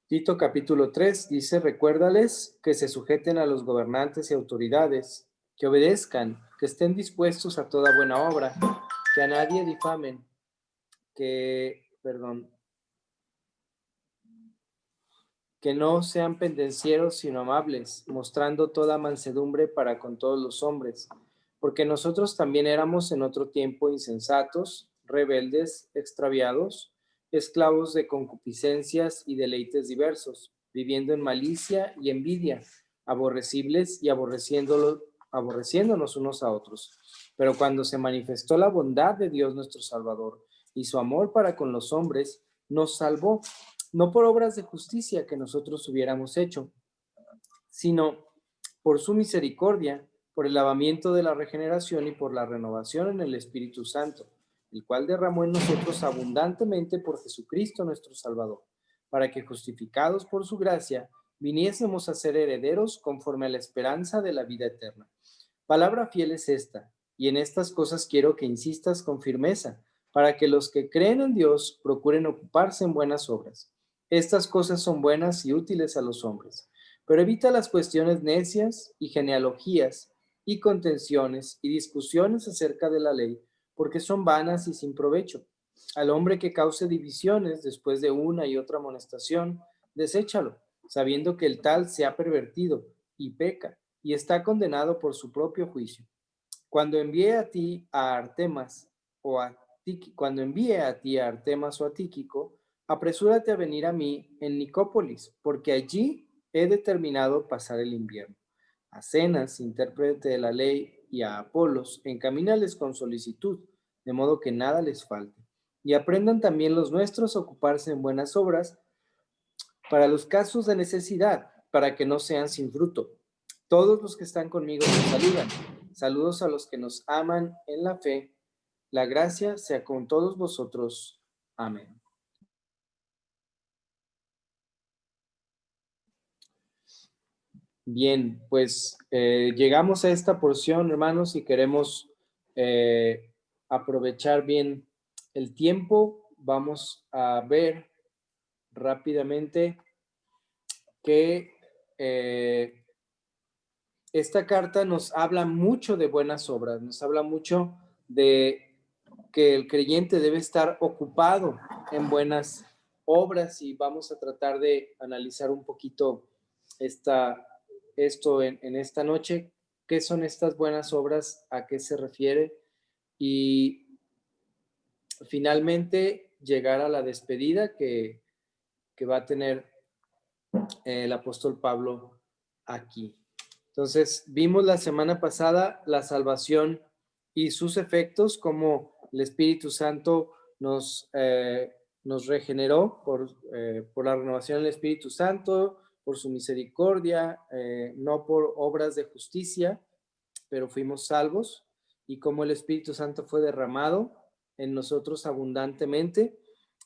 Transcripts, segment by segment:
Tito capítulo 3 dice, recuérdales que se sujeten a los gobernantes y autoridades, que obedezcan, que estén dispuestos a toda buena obra, que a nadie difamen, que no sean pendencieros sino amables, mostrando toda mansedumbre para con todos los hombres, porque nosotros también éramos en otro tiempo insensatos, rebeldes, extraviados, esclavos de concupiscencias y deleites diversos, viviendo en malicia y envidia, aborrecibles y aborreciéndonos unos a otros. Pero cuando se manifestó la bondad de Dios nuestro Salvador y su amor para con los hombres, nos salvó, no por obras de justicia que nosotros hubiéramos hecho, sino por su misericordia, por el lavamiento de la regeneración y por la renovación en el Espíritu Santo, el cual derramó en nosotros abundantemente por Jesucristo nuestro Salvador, para que justificados por su gracia, viniésemos a ser herederos conforme a la esperanza de la vida eterna. Palabra fiel es esta, y en estas cosas quiero que insistas con firmeza, para que los que creen en Dios procuren ocuparse en buenas obras. Estas cosas son buenas y útiles a los hombres, pero evita las cuestiones necias y genealogías y contenciones y discusiones acerca de la ley, porque son vanas y sin provecho. Al hombre que cause divisiones después de una y otra amonestación, deséchalo, sabiendo que el tal se ha pervertido y peca, y está condenado por su propio juicio. Cuando envíe a ti a Artemas o a cuando envíe a ti a Artemas o a Tíquico, apresúrate a venir a mí en Nicópolis, porque allí he determinado pasar el invierno. A Zenas, intérprete de la ley, y a Apolos, encamínales con solicitud, de modo que nada les falte. Y aprendan también los nuestros a ocuparse en buenas obras para los casos de necesidad, para que no sean sin fruto. Todos los que están conmigo nos saludan. Saludos a los que nos aman en la fe. La gracia sea con todos vosotros. Amén. Bien, pues llegamos a esta porción, hermanos, y queremos aprovechar bien el tiempo. Vamos a ver rápidamente que esta carta nos habla mucho de buenas obras, nos habla mucho de que el creyente debe estar ocupado en buenas obras, y vamos a tratar de analizar un poquito esto en esta noche. ¿Qué son estas buenas obras? ¿A qué se refiere? Y finalmente llegar a la despedida que va a tener el apóstol Pablo aquí. Entonces, vimos la semana pasada la salvación y sus efectos, como el Espíritu Santo nos regeneró por la renovación del Espíritu Santo, por su misericordia, no por obras de justicia, pero fuimos salvos, y cómo el Espíritu Santo fue derramado en nosotros abundantemente.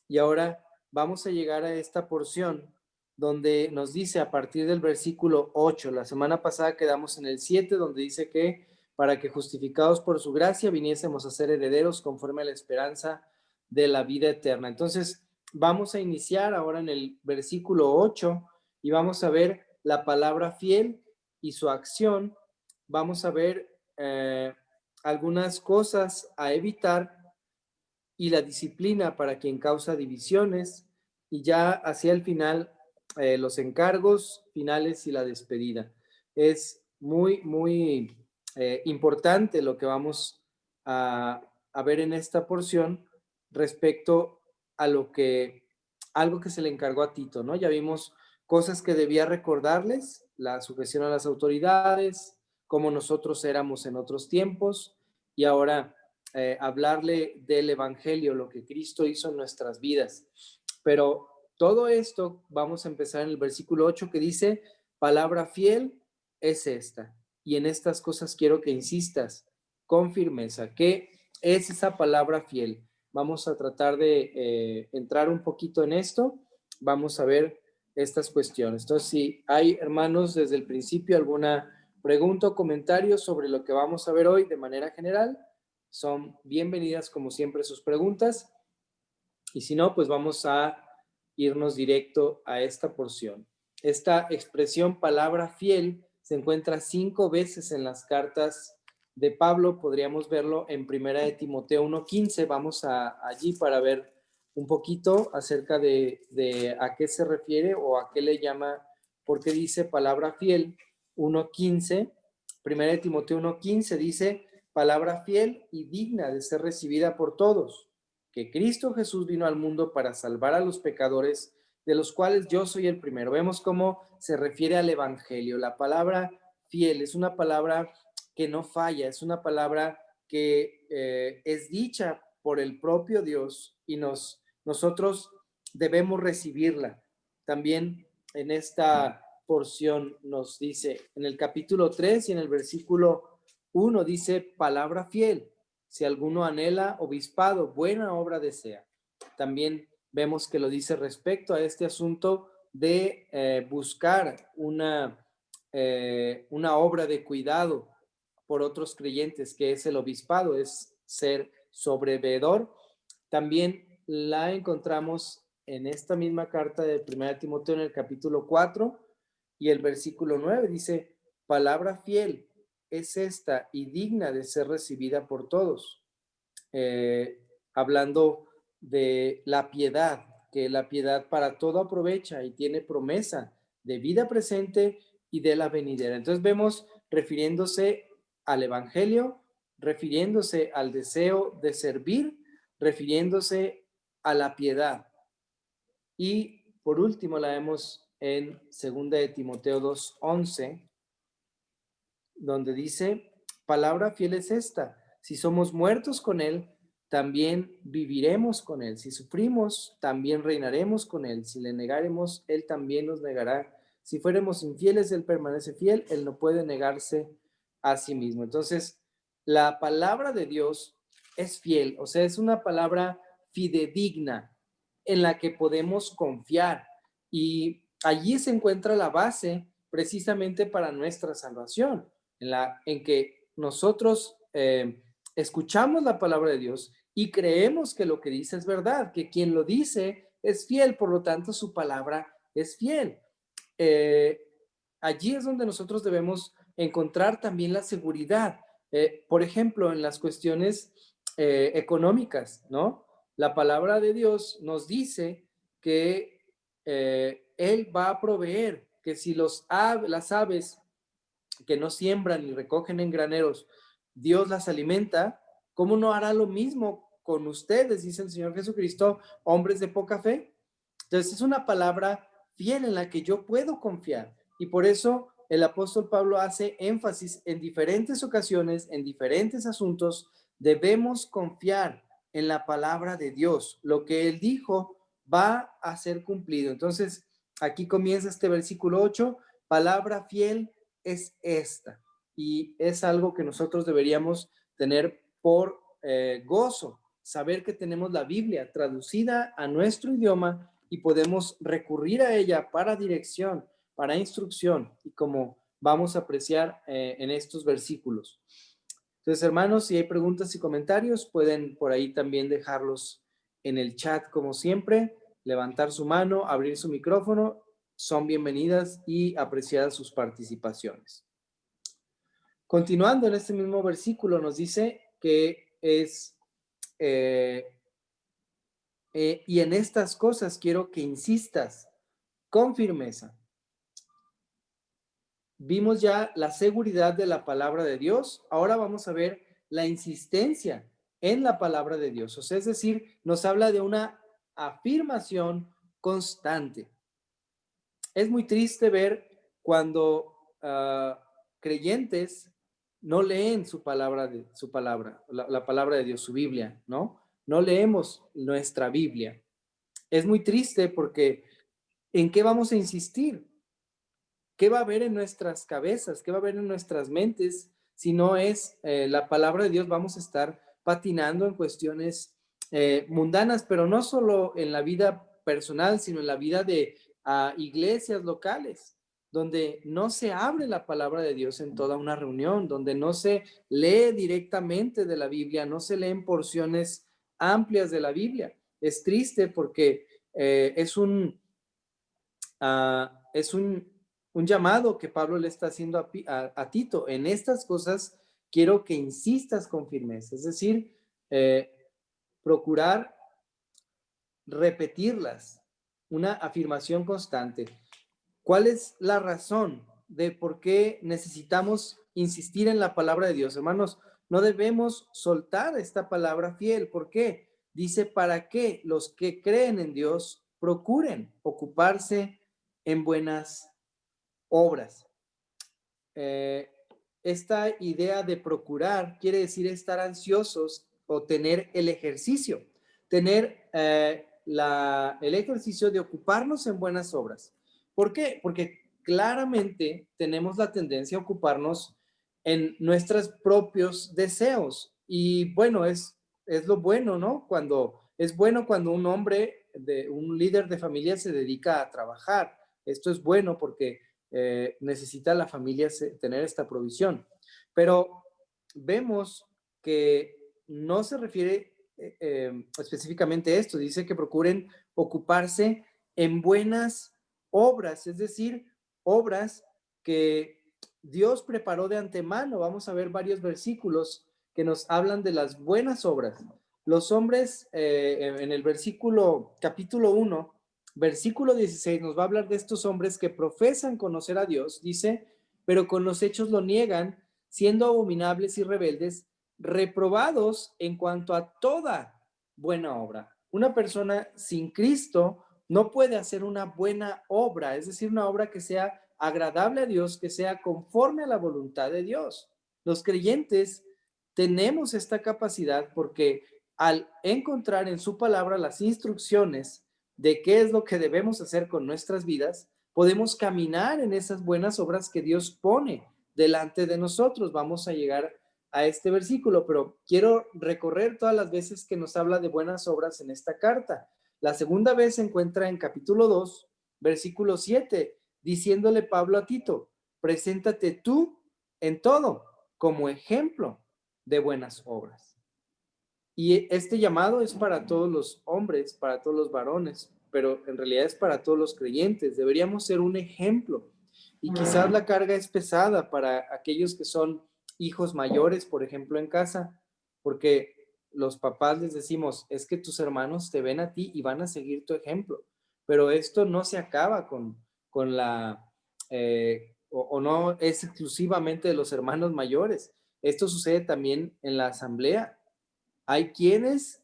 Y ahora vamos a llegar a esta porción donde nos dice a partir del versículo 8, la semana pasada quedamos en el 7, donde dice que para que justificados por su gracia viniésemos a ser herederos conforme a la esperanza de la vida eterna. Entonces vamos a iniciar ahora en el versículo 8 y vamos a ver la palabra fiel y su acción. Vamos a ver algunas cosas a evitar y la disciplina para quien causa divisiones, y ya hacia el final los encargos finales y la despedida. Es muy importante lo que vamos a ver en esta porción respecto a algo que se le encargó a Tito, ¿no? Ya vimos cosas que debía recordarles: la sujeción a las autoridades, cómo nosotros éramos en otros tiempos, y ahora hablarle del evangelio, lo que Cristo hizo en nuestras vidas. Pero todo esto vamos a empezar en el versículo 8, que dice: palabra fiel es esta, y en estas cosas quiero que insistas con firmeza. ¿Qué es esa palabra fiel? Vamos a tratar de entrar un poquito en esto. Vamos a ver estas cuestiones. Entonces, si hay, hermanos, desde el principio alguna pregunta o comentario sobre lo que vamos a ver hoy de manera general, son bienvenidas como siempre sus preguntas, y si no, pues vamos a irnos directo a esta porción. Esta expresión palabra fiel se encuentra 5 veces en las cartas de Pablo. Podríamos verlo en Primera de Timoteo 1:15. Vamos allí para ver un poquito acerca de a qué se refiere o a qué le llama, por qué dice palabra fiel. 1:15, Primera de Timoteo 1:15 dice, palabra fiel y digna de ser recibida por todos, que Cristo Jesús vino al mundo para salvar a los pecadores, de los cuales yo soy el primero. Vemos cómo se refiere al Evangelio. La palabra fiel es una palabra que no falla, es una palabra que es dicha por el propio Dios y nosotros debemos recibirla. También en esta porción nos dice, en el capítulo 3 y en el versículo 1 dice, palabra fiel, si alguno anhela obispado, buena obra desea. También vemos que lo dice respecto a este asunto de buscar una obra de cuidado por otros creyentes, que es el obispado, es ser sobreveedor. También la encontramos en esta misma carta de 1 Timoteo en el capítulo 4 y el versículo 9 dice, palabra fiel es esta y digna de ser recibida por todos. Hablando de la piedad, que la piedad para todo aprovecha y tiene promesa de vida presente y de la venidera. Entonces vemos refiriéndose al Evangelio, refiriéndose al deseo de servir, refiriéndose a la piedad. Y por último la vemos en 2 de Timoteo 2:11, donde dice, palabra fiel es esta, si somos muertos con él, también viviremos con él. Si sufrimos, también reinaremos con él. Si le negaremos, él también nos negará. Si fuéramos infieles, él permanece fiel, él no puede negarse a sí mismo. Entonces, la palabra de Dios es fiel, o sea, es una palabra fidedigna en la que podemos confiar. Y allí se encuentra la base precisamente para nuestra salvación, en que nosotros escuchamos la palabra de Dios y creemos que lo que dice es verdad, que quien lo dice es fiel, por lo tanto su palabra es fiel. Allí es donde nosotros debemos encontrar también la seguridad. Por ejemplo, en las cuestiones económicas, ¿no? La palabra de Dios nos dice que Él va a proveer, que si las aves que no siembran ni recogen en graneros, Dios las alimenta, ¿cómo no hará lo mismo con ustedes? Dice el Señor Jesucristo, hombres de poca fe. Entonces es una palabra fiel en la que yo puedo confiar. Y por eso el apóstol Pablo hace énfasis en diferentes ocasiones, en diferentes asuntos, debemos confiar en la palabra de Dios. Lo que él dijo va a ser cumplido. Entonces, aquí comienza este versículo 8, palabra fiel es esta. Y es algo que nosotros deberíamos tener por gozo, saber que tenemos la Biblia traducida a nuestro idioma y podemos recurrir a ella para dirección, para instrucción, y como vamos a apreciar en estos versículos. Entonces, hermanos, si hay preguntas y comentarios, pueden por ahí también dejarlos en el chat, como siempre, levantar su mano, abrir su micrófono, son bienvenidas y apreciadas sus participaciones. Continuando en este mismo versículo, nos dice que es, y en estas cosas quiero que insistas con firmeza. Vimos ya la seguridad de la palabra de Dios, ahora vamos a ver la insistencia en la palabra de Dios. O sea, es decir, nos habla de una afirmación constante. Es muy triste ver cuando creyentes no leen su palabra, la palabra de Dios, su Biblia, ¿no? No leemos nuestra Biblia. Es muy triste porque ¿en qué vamos a insistir? ¿Qué va a haber en nuestras cabezas? ¿Qué va a haber en nuestras mentes? Si no es la palabra de Dios, vamos a estar patinando en cuestiones mundanas, pero no solo en la vida personal, sino en la vida de iglesias locales, donde no se abre la palabra de Dios en toda una reunión, donde no se lee directamente de la Biblia, no se leen porciones amplias de la Biblia. Es triste porque es un llamado que Pablo le está haciendo a Tito. En estas cosas quiero que insistas con firmeza, es decir, procurar repetirlas, una afirmación constante. ¿Cuál es la razón de por qué necesitamos insistir en la palabra de Dios? Hermanos, no debemos soltar esta palabra fiel. ¿Por qué? Dice, para que los que creen en Dios procuren ocuparse en buenas obras. Eh, esta idea de procurar quiere decir estar ansiosos o tener el ejercicio, tener el ejercicio de ocuparnos en buenas obras. ¿Por qué? Porque claramente tenemos la tendencia a ocuparnos en nuestros propios deseos. Y bueno, es lo bueno, ¿no? Es bueno cuando un hombre, un líder de familia se dedica a trabajar. Esto es bueno porque necesita la familia tener esta provisión. Pero vemos que no se refiere específicamente a esto. Dice que procuren ocuparse en buenas obras, es decir, obras que Dios preparó de antemano. Vamos a ver varios versículos que nos hablan de las buenas obras. Los hombres, en el capítulo 1, versículo 16, nos va a hablar de estos hombres que profesan conocer a Dios, dice, pero con los hechos lo niegan, siendo abominables y rebeldes, reprobados en cuanto a toda buena obra. Una persona sin Cristo no puede hacer una buena obra, es decir, una obra que sea agradable a Dios, que sea conforme a la voluntad de Dios. Los creyentes tenemos esta capacidad porque al encontrar en su palabra las instrucciones de qué es lo que debemos hacer con nuestras vidas, podemos caminar en esas buenas obras que Dios pone delante de nosotros. Vamos a llegar a este versículo, pero quiero recorrer todas las veces que nos habla de buenas obras en esta carta. La segunda vez se encuentra en capítulo 2, versículo 7, diciéndole Pablo a Tito, preséntate tú en todo como ejemplo de buenas obras. Y este llamado es para todos los hombres, para todos los varones, pero en realidad es para todos los creyentes. Deberíamos ser un ejemplo. Y quizás la carga es pesada para aquellos que son hijos mayores, por ejemplo, en casa, porque los papás les decimos, es que tus hermanos te ven a ti y van a seguir tu ejemplo. Pero esto no se acaba con o no es exclusivamente de los hermanos mayores. Esto sucede también en la asamblea. Hay quienes,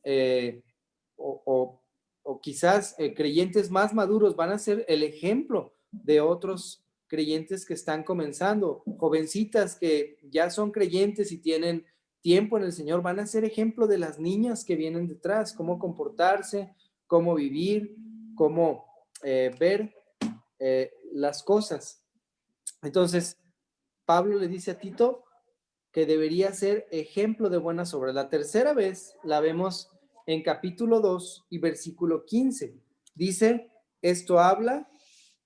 o, o- o quizás creyentes más maduros, van a ser el ejemplo de otros creyentes que están comenzando. Jovencitas que ya son creyentes y tienen tiempo en el Señor, van a ser ejemplo de las niñas que vienen detrás, cómo comportarse, cómo vivir, cómo ver las cosas. Entonces, Pablo le dice a Tito que debería ser ejemplo de buenas obras. La tercera vez la vemos en capítulo 2 y versículo 15. Dice, esto habla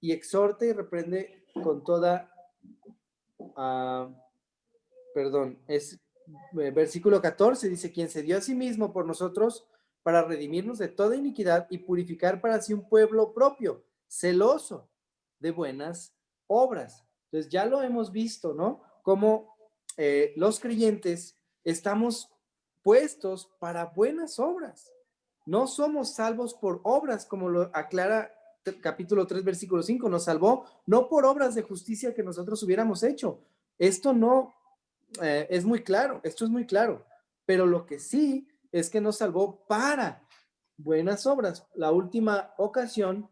y exhorta y reprende con toda, es versículo 14, dice, quien se dio a sí mismo por nosotros para redimirnos de toda iniquidad y purificar para sí un pueblo propio, celoso de buenas obras. Entonces ya lo hemos visto, ¿no? Como los creyentes estamos puestos para buenas obras. No somos salvos por obras, como lo aclara capítulo 3, versículo 5. Nos salvó no por obras de justicia que nosotros hubiéramos hecho. Esto no es muy claro, esto es muy claro. Pero lo que sí es que nos salvó para buenas obras. La última ocasión,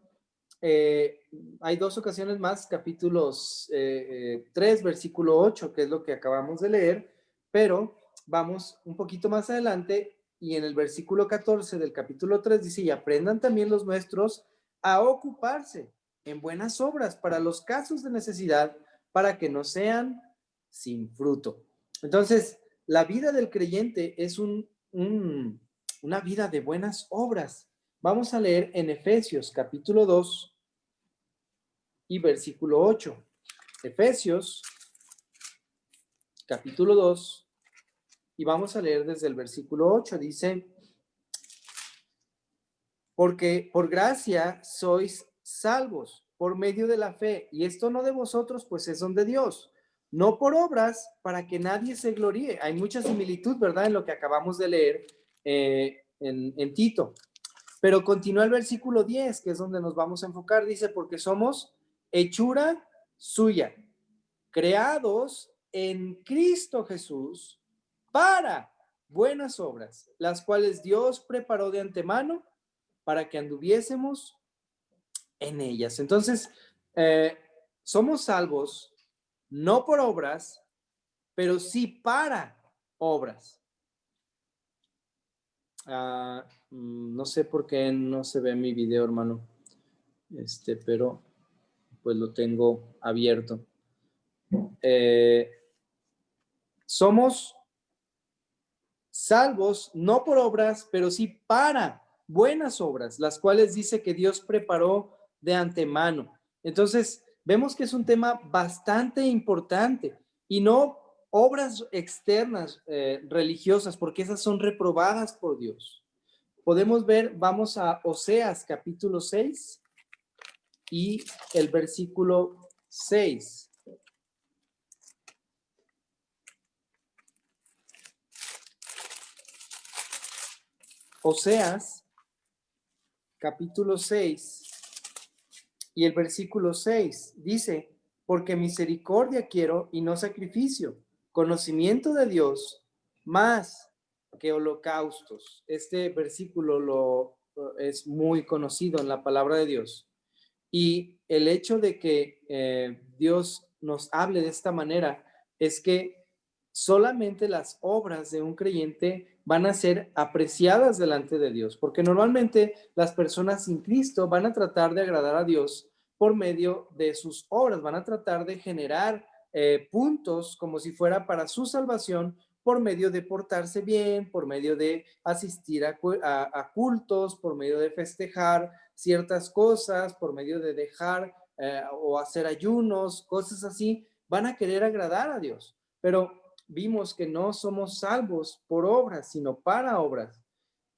hay dos ocasiones más, capítulos 3, versículo 8, que es lo que acabamos de leer, pero vamos un poquito más adelante y en el versículo 14 del capítulo 3 dice, y aprendan también los nuestros a ocuparse en buenas obras para los casos de necesidad, para que no sean sin fruto. Entonces, la vida del creyente es una vida de buenas obras. Vamos a leer en Efesios capítulo 2 y versículo 8. Efesios capítulo 2 y vamos a leer desde el versículo 8. Dice, porque por gracia sois salvos por medio de la fe, y esto no de vosotros, pues es don de Dios, no por obras, para que nadie se gloríe. Hay mucha similitud, ¿verdad?, en lo que acabamos de leer en Tito. Pero continúa el versículo 10, que es donde nos vamos a enfocar. Dice, porque somos hechura suya, creados en Cristo Jesús para buenas obras, las cuales Dios preparó de antemano para que anduviésemos en ellas. Entonces, eh, somos salvos no por obras, pero sí para obras. No sé por qué no se ve mi video, hermano. Pero pues lo tengo abierto. Somos salvos no por obras, pero sí para buenas obras, las cuales dice que Dios preparó de antemano. Entonces, vemos que es un tema bastante importante y no obras externas religiosas, porque esas son reprobadas por Dios. Podemos ver, vamos a Oseas capítulo 6 y el versículo 6. Oseas capítulo 6 y el versículo 6 dice, porque misericordia quiero y no sacrificio, conocimiento de Dios más que holocaustos. Este versículo es muy conocido en la palabra de Dios. Y el hecho de que Dios nos hable de esta manera es que solamente las obras de un creyente van a ser apreciadas delante de Dios, porque normalmente las personas sin Cristo van a tratar de agradar a Dios por medio de sus obras, van a tratar de generar puntos como si fuera para su salvación por medio de portarse bien, por medio de asistir a cultos, por medio de festejar ciertas cosas, por medio de dejar o hacer ayunos, cosas así, van a querer agradar a Dios. Pero vimos que no somos salvos por obras, sino para obras.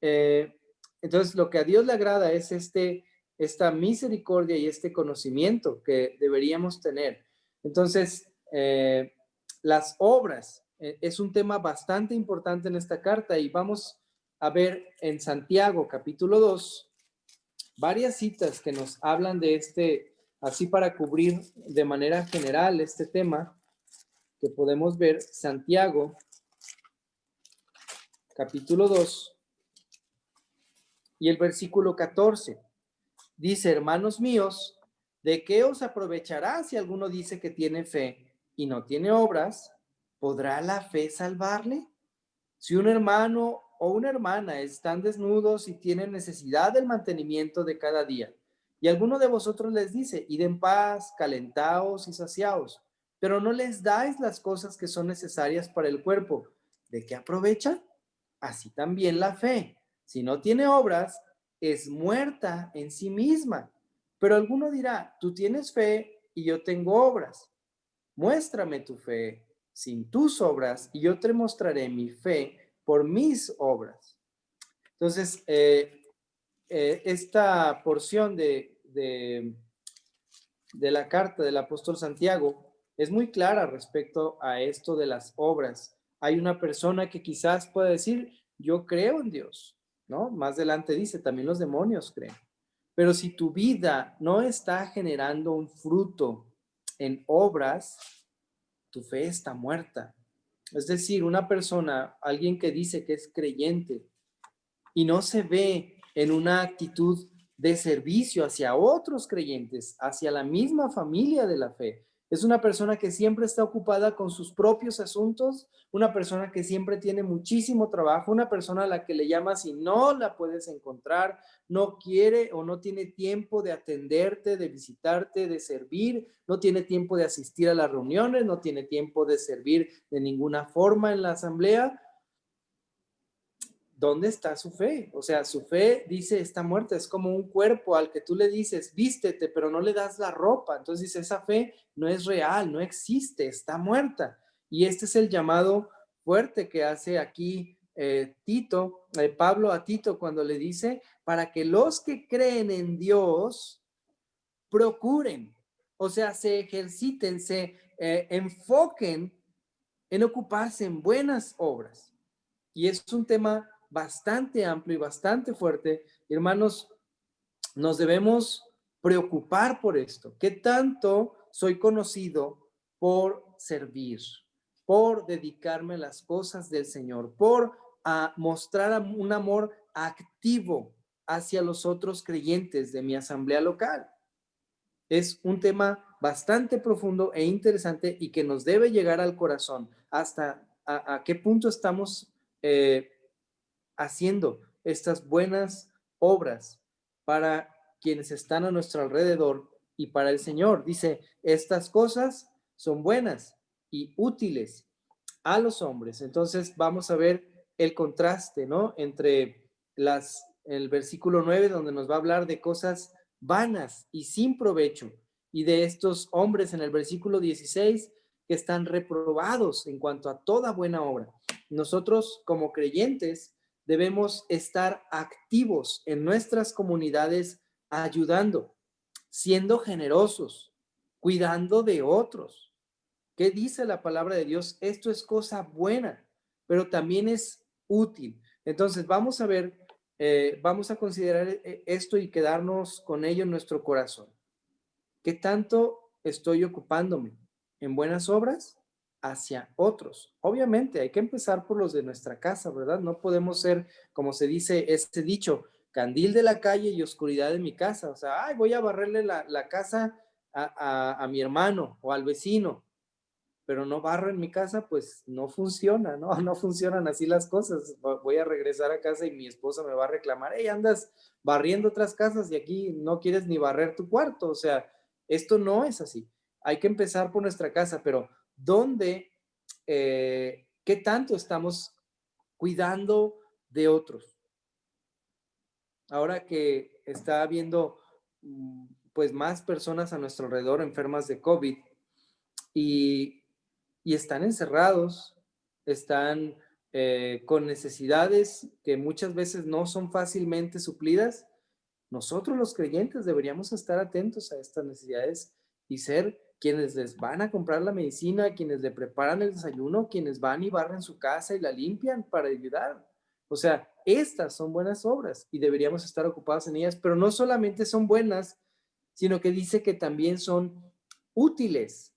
Entonces, lo que a Dios le agrada es esta misericordia y este conocimiento que deberíamos tener. Entonces, las obras es un tema bastante importante en esta carta y vamos a ver en Santiago capítulo 2 varias citas que nos hablan de así para cubrir de manera general este tema, que podemos ver Santiago capítulo 2 y el versículo 14. Dice, hermanos míos, ¿de qué os aprovechará si alguno dice que tiene fe y no tiene obras? ¿Podrá la fe salvarle? Si un hermano o una hermana están desnudos y tienen necesidad del mantenimiento de cada día, y alguno de vosotros les dice, id en paz, calentaos y saciaos, pero no les dais las cosas que son necesarias para el cuerpo, ¿de qué aprovecha? Así también la fe, si no tiene obras, es muerta en sí misma. Pero alguno dirá, tú tienes fe y yo tengo obras. Muéstrame tu fe sin tus obras y yo te mostraré mi fe por mis obras. Entonces, esta porción de la carta del apóstol Santiago es muy clara respecto a esto de las obras. Hay una persona que quizás pueda decir, yo creo en Dios, ¿no? Más adelante dice, también los demonios creen. Pero si tu vida no está generando un fruto en obras, tu fe está muerta. Es decir, una persona, alguien que dice que es creyente y no se ve en una actitud de servicio hacia otros creyentes, hacia la misma familia de la fe. Es una persona que siempre está ocupada con sus propios asuntos, una persona que siempre tiene muchísimo trabajo, una persona a la que le llamas y no la puedes encontrar, no quiere o no tiene tiempo de atenderte, de visitarte, de servir, no tiene tiempo de asistir a las reuniones, no tiene tiempo de servir de ninguna forma en la asamblea. ¿Dónde está su fe? O sea, su fe, dice, está muerta. Es como un cuerpo al que tú le dices, vístete, pero no le das la ropa. Entonces dice, esa fe no es real, no existe, está muerta. Y este es el llamado fuerte que hace aquí Pablo a Tito cuando le dice, para que los que creen en Dios procuren, o sea, se ejerciten, se enfoquen en ocuparse en buenas obras. Y es un tema bastante amplio y bastante fuerte. Hermanos, nos debemos preocupar por esto. ¿Qué tanto soy conocido por servir, por dedicarme a las cosas del Señor, por mostrar un amor activo hacia los otros creyentes de mi asamblea local? Es un tema bastante profundo e interesante y que nos debe llegar al corazón. Hasta a qué punto estamos haciendo estas buenas obras para quienes están a nuestro alrededor y para el Señor. Dice, estas cosas son buenas y útiles a los hombres. Entonces vamos a ver el contraste, ¿no? Entre el versículo 9, donde nos va a hablar de cosas vanas y sin provecho, y de estos hombres en el versículo 16 que están reprobados en cuanto a toda buena obra. Nosotros como creyentes debemos estar activos en nuestras comunidades, ayudando, siendo generosos, cuidando de otros. ¿Qué dice la palabra de Dios? Esto es cosa buena, pero también es útil. Entonces vamos a ver, vamos a considerar esto y quedarnos con ello en nuestro corazón. ¿Qué tanto estoy ocupándome en buenas obras hacia otros? Obviamente hay que empezar por los de nuestra casa, ¿verdad? No podemos ser, como se dice este dicho, candil de la calle y oscuridad de mi casa. O sea, ay, voy a barrerle la casa a mi hermano o al vecino, pero no barro en mi casa, pues no funciona, ¿no? No funcionan así las cosas. Voy a regresar a casa y mi esposa me va a reclamar, hey, andas barriendo otras casas y aquí no quieres ni barrer tu cuarto. O sea, esto no es así. Hay que empezar por nuestra casa, pero ¿dónde, qué tanto estamos cuidando de otros? Ahora que está habiendo pues más personas a nuestro alrededor enfermas de COVID y están encerrados, están con necesidades que muchas veces no son fácilmente suplidas, nosotros los creyentes deberíamos estar atentos a estas necesidades y ser quienes les van a comprar la medicina, quienes le preparan el desayuno, quienes van y barren su casa y la limpian para ayudar. O sea, estas son buenas obras y deberíamos estar ocupados en ellas, pero no solamente son buenas, sino que dice que también son útiles.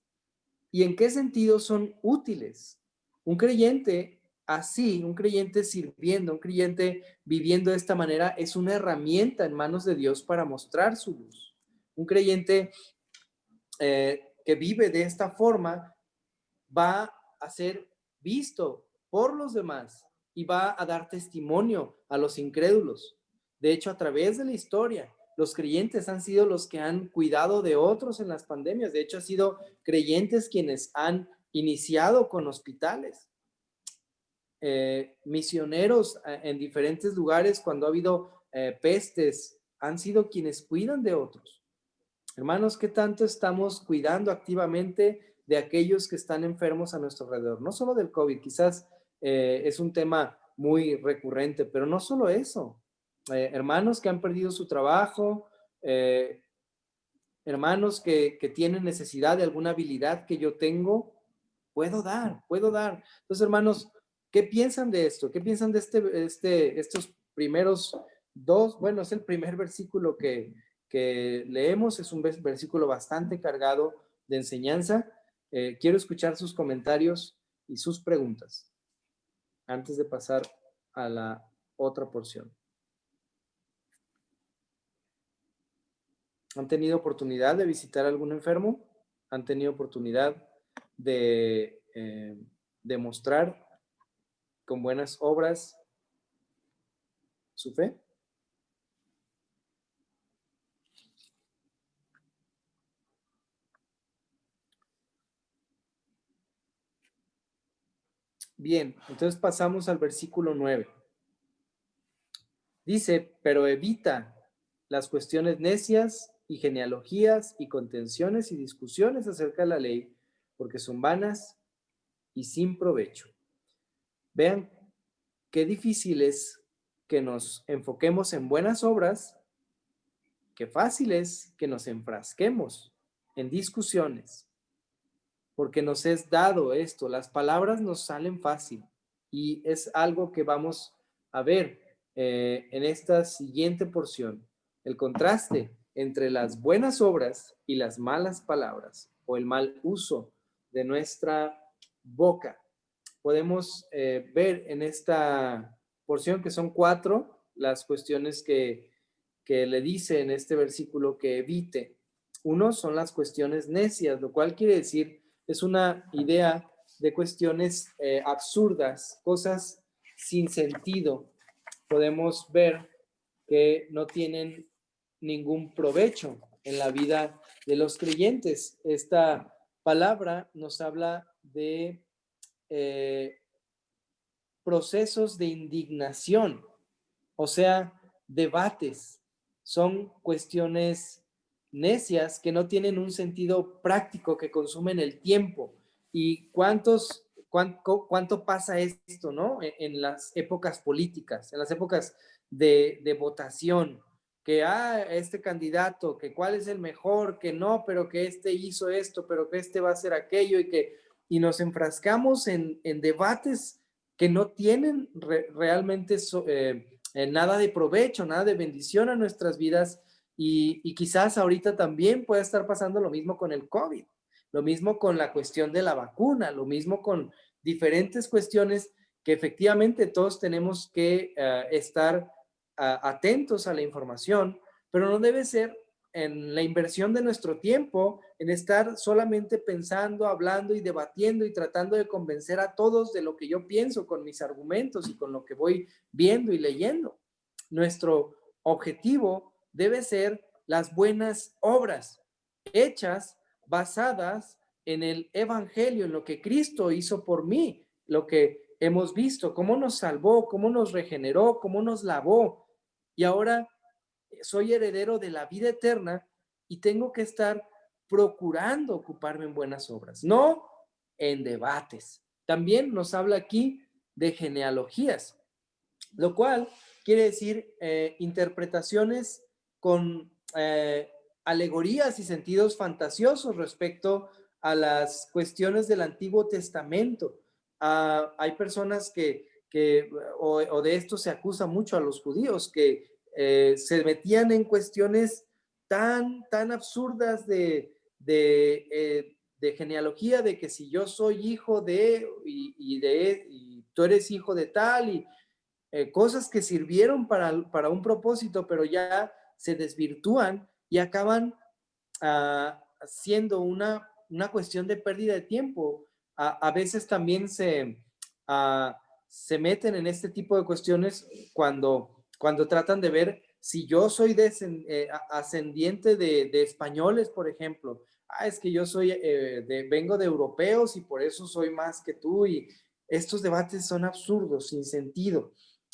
¿Y en qué sentido son útiles? Un creyente así, un creyente sirviendo, un creyente viviendo de esta manera es una herramienta en manos de Dios para mostrar su luz. Un creyente que vive de esta forma va a ser visto por los demás y va a dar testimonio a los incrédulos. De hecho, a través de la historia, los creyentes han sido los que han cuidado de otros en las pandemias. De hecho, han sido creyentes quienes han iniciado con hospitales. Misioneros en diferentes lugares cuando ha habido pestes, han sido quienes cuidan de otros. Hermanos, ¿qué tanto estamos cuidando activamente de aquellos que están enfermos a nuestro alrededor? No solo del COVID, quizás es un tema muy recurrente, pero no solo eso. Hermanos que han perdido su trabajo, hermanos que tienen necesidad de alguna habilidad que yo tengo, puedo dar, puedo dar. Entonces, hermanos, ¿qué piensan de esto? ¿Qué piensan de estos primeros dos? Bueno, es el primer versículo que leemos, es un versículo bastante cargado de enseñanza. Quiero escuchar sus comentarios y sus preguntas antes de pasar a la otra porción. ¿Han tenido oportunidad de visitar a algún enfermo? ¿Han tenido oportunidad de demostrar con buenas obras su fe? Bien, entonces pasamos al versículo 9. Dice, pero evita las cuestiones necias y genealogías y contenciones y discusiones acerca de la ley, porque son vanas y sin provecho. Vean qué difícil es que nos enfoquemos en buenas obras, qué fácil es que nos enfrasquemos en discusiones, porque nos es dado esto, las palabras nos salen fácil y es algo que vamos a ver en esta siguiente porción, el contraste entre las buenas obras y las malas palabras o el mal uso de nuestra boca. Podemos ver en esta porción que son 4 las cuestiones que le dice en este versículo que evite. Uno son las cuestiones necias, lo cual quiere decir es una idea de cuestiones absurdas, cosas sin sentido. Podemos ver que no tienen ningún provecho en la vida de los creyentes. Esta palabra nos habla de procesos de indignación, o sea, debates. Son cuestiones necias que no tienen un sentido práctico, que consumen el tiempo. ¿Y cuánto pasa esto, no? En las épocas políticas, en las épocas de votación, que este candidato, que cuál es el mejor, que no, pero que este hizo esto, pero que este va a hacer aquello, y nos enfrascamos en debates que no tienen realmente nada de provecho, nada de bendición a nuestras vidas, y quizás ahorita también puede estar pasando lo mismo con el COVID, lo mismo con la cuestión de la vacuna, lo mismo con diferentes cuestiones que efectivamente todos tenemos que estar atentos a la información, pero no debe ser en la inversión de nuestro tiempo, en estar solamente pensando, hablando y debatiendo y tratando de convencer a todos de lo que yo pienso con mis argumentos y con lo que voy viendo y leyendo. Nuestro objetivo debe ser las buenas obras hechas basadas en el evangelio, en lo que Cristo hizo por mí, lo que hemos visto, cómo nos salvó, cómo nos regeneró, cómo nos lavó. Y ahora soy heredero de la vida eterna y tengo que estar procurando ocuparme en buenas obras, no en debates. También nos habla aquí de genealogías, lo cual quiere decir interpretaciones con alegorías y sentidos fantasiosos respecto a las cuestiones del Antiguo Testamento. Hay personas o de esto se acusa mucho a los judíos, que se metían en cuestiones tan absurdas de genealogía, de que si yo soy hijo y tú eres hijo de tal, y cosas que sirvieron para un propósito, pero ya se desvirtúan y acaban siendo una cuestión de pérdida de tiempo. A veces también se meten en este tipo de cuestiones cuando tratan de ver si yo soy ascendiente de españoles, por ejemplo. Es que yo vengo de europeos y por eso soy más que tú, y estos debates son absurdos, sin sentido.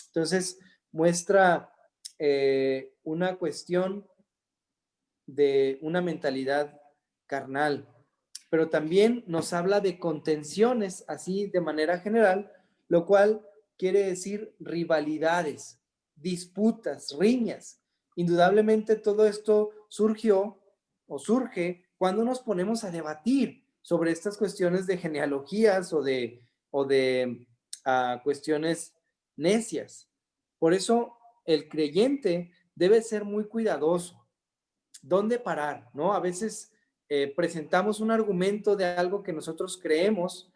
Entonces, muestra una cuestión de una mentalidad carnal, pero también nos habla de contenciones, así de manera general, lo cual quiere decir rivalidades, disputas, riñas. Indudablemente todo esto surgió o surge cuando nos ponemos a debatir sobre estas cuestiones de genealogías o de cuestiones necias. Por eso el creyente debe ser muy cuidadoso. ¿Dónde parar? ¿No? A veces presentamos un argumento de algo que nosotros creemos,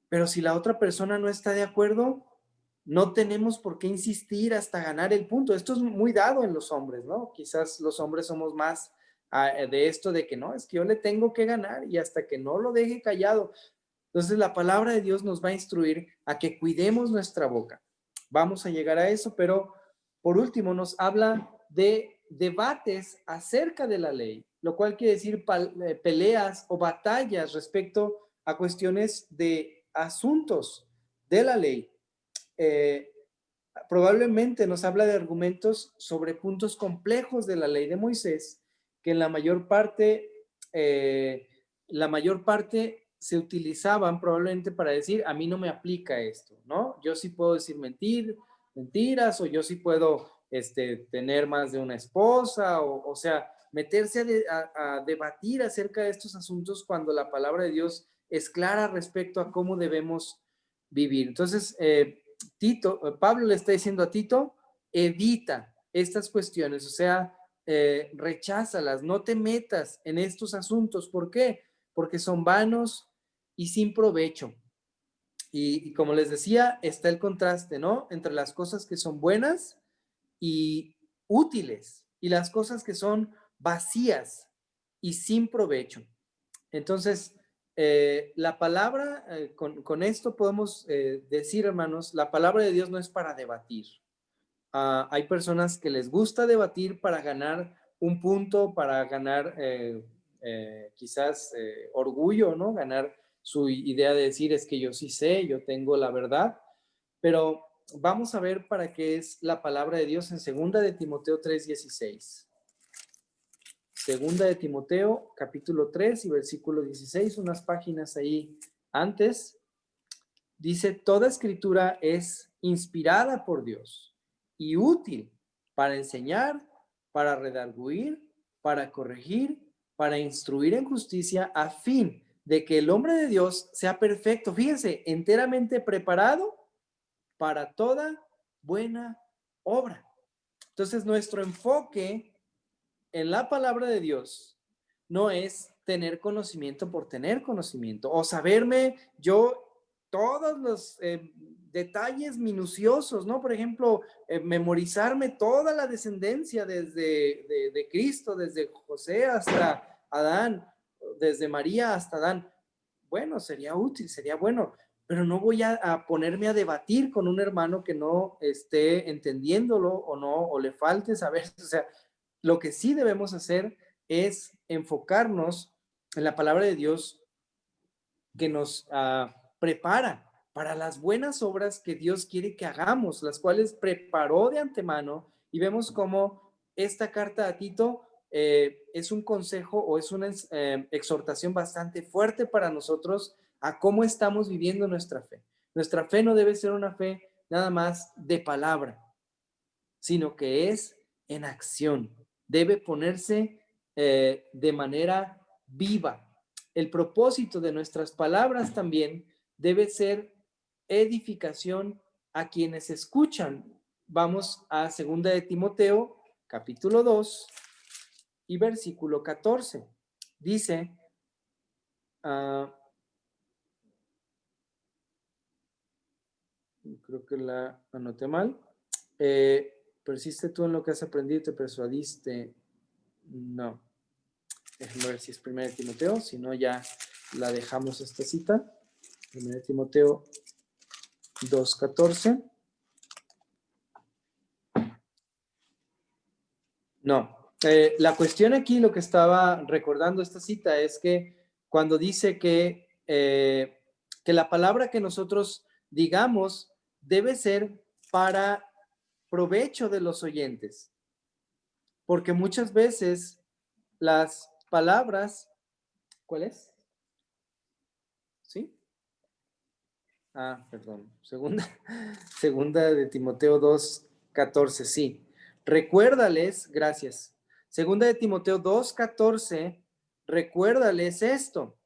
pero si la otra persona no está de acuerdo, no tenemos por qué insistir hasta ganar el punto. Esto es muy dado en los hombres, ¿no? Quizás los hombres somos más de esto de que no, es que yo le tengo que ganar y hasta que no lo deje callado. Entonces la palabra de Dios nos va a instruir a que cuidemos nuestra boca. Vamos a llegar a eso, pero por último nos habla de debates acerca de la ley, lo cual quiere decir peleas o batallas respecto a cuestiones de asuntos de la ley. Probablemente nos habla de argumentos sobre puntos complejos de la ley de Moisés, que en la mayor parte se utilizaban probablemente para decir, a mí no me aplica esto, ¿no? Yo sí puedo decir mentiras, o yo sí puedo tener más de una esposa, o sea, meterse a debatir acerca de estos asuntos cuando la palabra de Dios es clara respecto a cómo debemos vivir. Entonces, Pablo le está diciendo a Tito, evita estas cuestiones, o sea, recházalas, no te metas en estos asuntos. ¿Por qué? Porque son vanos y sin provecho. Y como les decía, está el contraste, ¿no? Entre las cosas que son buenas y útiles y las cosas que son vacías y sin provecho. Entonces, la palabra, con esto podemos decir, hermanos, la palabra de Dios no es para debatir. Hay personas que les gusta debatir para ganar un punto, para ganar quizás orgullo, ¿no? Ganar su idea de decir es que yo sí sé, yo tengo la verdad, pero vamos a ver para qué es la palabra de Dios en 2 de Timoteo 3:16. 2 de Timoteo, capítulo 3 y versículo 16, unas páginas ahí antes, dice, toda escritura es inspirada por Dios y útil para enseñar, para redarguir, para corregir, para instruir en justicia, a fin de que el hombre de Dios sea perfecto, fíjense, enteramente preparado para toda buena obra. Entonces, nuestro enfoque en la palabra de Dios no es tener conocimiento por tener conocimiento o saberme yo todos los detalles minuciosos, ¿no? Por ejemplo, memorizarme toda la descendencia desde de Cristo, desde José hasta Adán, desde María hasta Adán. Bueno, sería útil, sería bueno, pero no voy a ponerme a debatir con un hermano que no esté entendiéndolo o no, o le falte saber, o sea, lo que sí debemos hacer es enfocarnos en la palabra de Dios que nos prepara para las buenas obras que Dios quiere que hagamos, las cuales preparó de antemano, y vemos cómo esta carta a Tito es un consejo o es una exhortación bastante fuerte para nosotros a cómo estamos viviendo nuestra fe. Nuestra fe no debe ser una fe nada más de palabra, sino que es en acción. Debe ponerse de manera viva. El propósito de nuestras palabras también debe ser edificación a quienes escuchan. Vamos a 2 de Timoteo, capítulo 2 y versículo 14. Dice, creo que la anoté mal, persiste tú en lo que has aprendido y te persuadiste. No. Déjenme ver si es 1 Timoteo, si no ya la dejamos esta cita. 1 Timoteo 2:14. No. La cuestión aquí, lo que estaba recordando esta cita es que cuando dice que la palabra que nosotros digamos debe ser para provecho de los oyentes, porque muchas veces las palabras, ¿cuál es? ¿Sí? Perdón. Segunda de Timoteo 2:14, sí. Recuérdales, gracias. Segunda de Timoteo 2:14, recuérdales esto,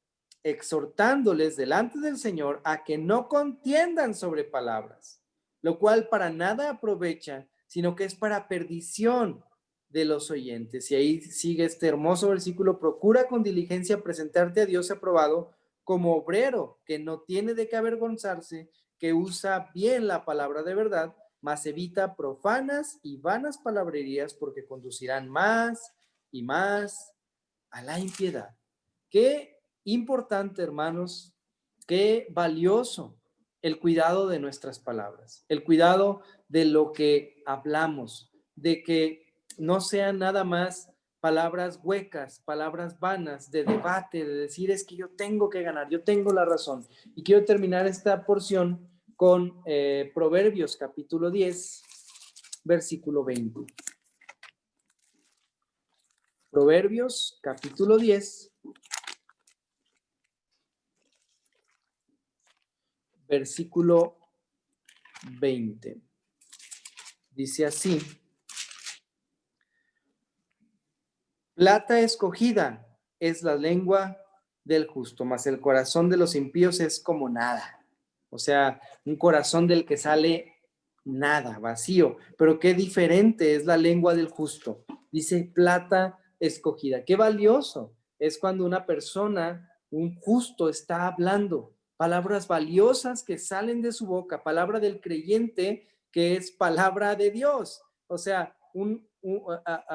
exhortándoles delante del Señor a que no contiendan sobre palabras, lo cual para nada aprovecha, sino que es para perdición de los oyentes. Y ahí sigue este hermoso versículo, procura con diligencia presentarte a Dios aprobado como obrero que no tiene de qué avergonzarse, que usa bien la palabra de verdad, mas evita profanas y vanas palabrerías porque conducirán más y más a la impiedad. Qué importante, hermanos, qué valioso el cuidado de nuestras palabras, el cuidado de lo que hablamos, de que no sean nada más palabras huecas, palabras vanas de debate, de decir es que yo tengo que ganar, yo tengo la razón. Y quiero terminar esta porción con Proverbios capítulo 10, versículo 20. Proverbios capítulo 10, versículo 20. Dice así: plata escogida es la lengua del justo, mas el corazón de los impíos es como nada. O sea, un corazón del que sale nada, vacío. Pero qué diferente es la lengua del justo. Dice plata escogida. Qué valioso es cuando una persona, un justo, está hablando palabras valiosas que salen de su boca, palabra del creyente que es palabra de Dios. O sea,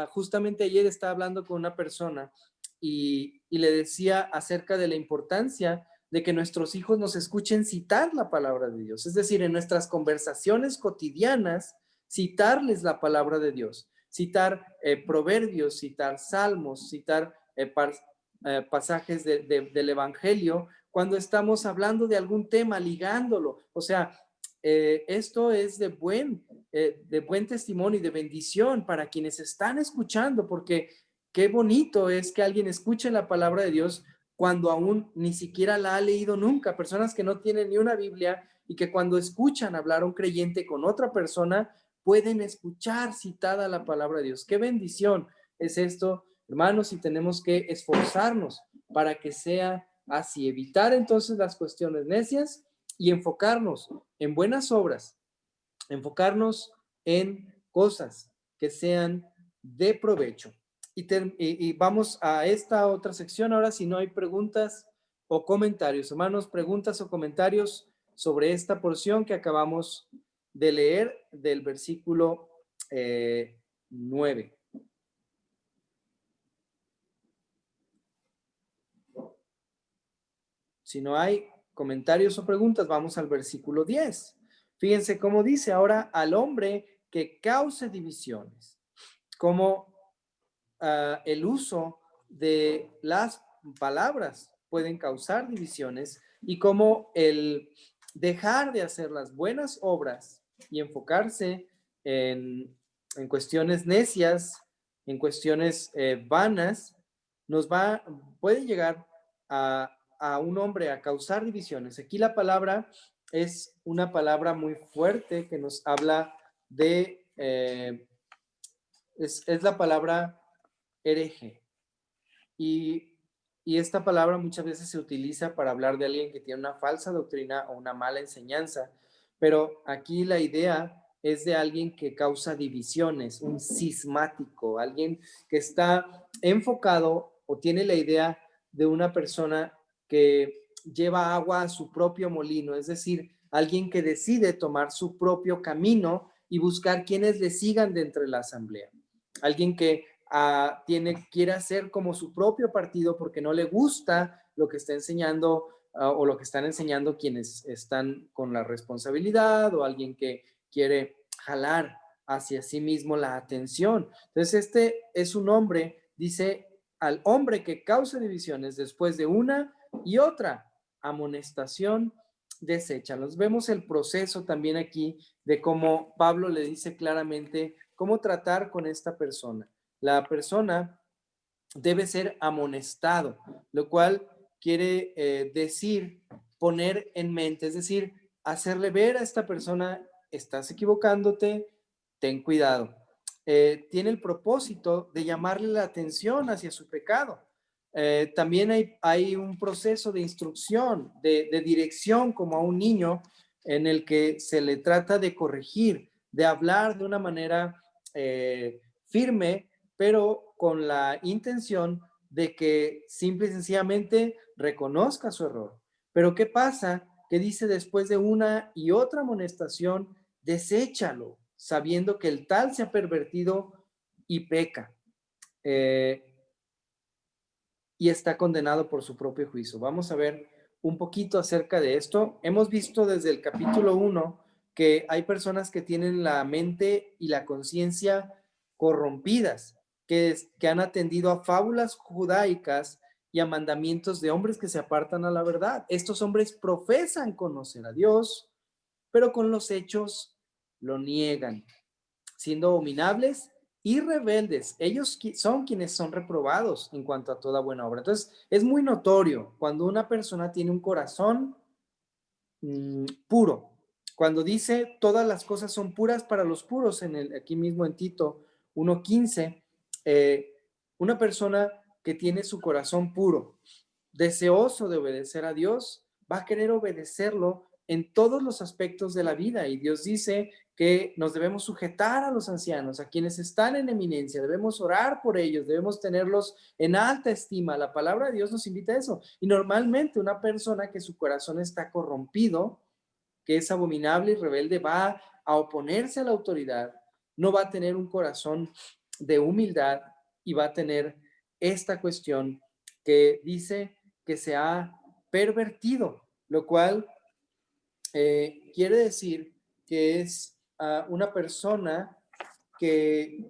justamente ayer estaba hablando con una persona y le decía acerca de la importancia de que nuestros hijos nos escuchen citar la palabra de Dios. Es decir, en nuestras conversaciones cotidianas, citarles la palabra de Dios, citar proverbios, citar salmos, citar pasajes del Evangelio, cuando estamos hablando de algún tema, ligándolo. O sea, esto es de buen testimonio y de bendición para quienes están escuchando, porque qué bonito es que alguien escuche la palabra de Dios cuando aún ni siquiera la ha leído nunca. Personas que no tienen ni una Biblia y que cuando escuchan hablar a un creyente con otra persona, pueden escuchar citada la palabra de Dios. Qué bendición es esto, hermanos, y tenemos que esforzarnos para que sea así. Evitar entonces las cuestiones necias y enfocarnos en buenas obras, enfocarnos en cosas que sean de provecho. Y vamos a esta otra sección ahora, si no hay preguntas o comentarios. Hermanos, preguntas o comentarios sobre esta porción que acabamos de leer del versículo 9. Si no hay comentarios o preguntas, vamos al versículo 10. Fíjense cómo dice ahora: al hombre que cause divisiones, como el uso de las palabras pueden causar divisiones y como el dejar de hacer las buenas obras y enfocarse en cuestiones necias, en cuestiones vanas, puede llegar a un hombre a causar divisiones. Aquí la palabra es una palabra muy fuerte que nos habla de, es la palabra hereje. Y esta palabra muchas veces se utiliza para hablar de alguien que tiene una falsa doctrina o una mala enseñanza, pero aquí la idea es de alguien que causa divisiones, un cismático, alguien que está enfocado o tiene la idea de una persona que lleva agua a su propio molino, es decir, alguien que decide tomar su propio camino y buscar quienes le sigan dentro de la asamblea. Alguien que quiere hacer como su propio partido porque no le gusta lo que está enseñando o lo que están enseñando quienes están con la responsabilidad, o alguien que quiere jalar hacia sí mismo la atención. Entonces, este es un hombre, dice, al hombre que causa divisiones después de una y otra amonestación, deséchalos. Vemos el proceso también aquí de cómo Pablo le dice claramente cómo tratar con esta persona. La persona debe ser amonestado, lo cual quiere decir poner en mente, es decir, hacerle ver a esta persona: estás equivocándote, ten cuidado. Tiene el propósito de llamarle la atención hacia su pecado. También hay un proceso de instrucción, de dirección, como a un niño, en el que se le trata de corregir, de hablar de una manera firme, pero con la intención de que simple y sencillamente reconozca su error. Pero ¿qué pasa? Que dice: después de una y otra amonestación, deséchalo, sabiendo que el tal se ha pervertido y peca, y está condenado por su propio juicio. Vamos a ver un poquito acerca de esto. Hemos visto desde el capítulo 1 que hay personas que tienen la mente y la conciencia corrompidas, que han atendido a fábulas judaicas y a mandamientos de hombres que se apartan a la verdad. Estos hombres profesan conocer a Dios, pero con los hechos lo niegan, siendo abominables y rebeldes. Ellos son quienes son reprobados en cuanto a toda buena obra. Entonces, es muy notorio cuando una persona tiene un corazón puro. Cuando dice todas las cosas son puras para los puros, aquí mismo en Tito 1:15, una persona que tiene su corazón puro, deseoso de obedecer a Dios, va a querer obedecerlo en todos los aspectos de la vida. Y Dios dice que nos debemos sujetar a los ancianos, a quienes están en eminencia, debemos orar por ellos, debemos tenerlos en alta estima. La palabra de Dios nos invita a eso. Y normalmente una persona que su corazón está corrompido, que es abominable y rebelde, va a oponerse a la autoridad, no va a tener un corazón de humildad y va a tener esta cuestión que dice que se ha pervertido, lo cual quiere decir que es una persona que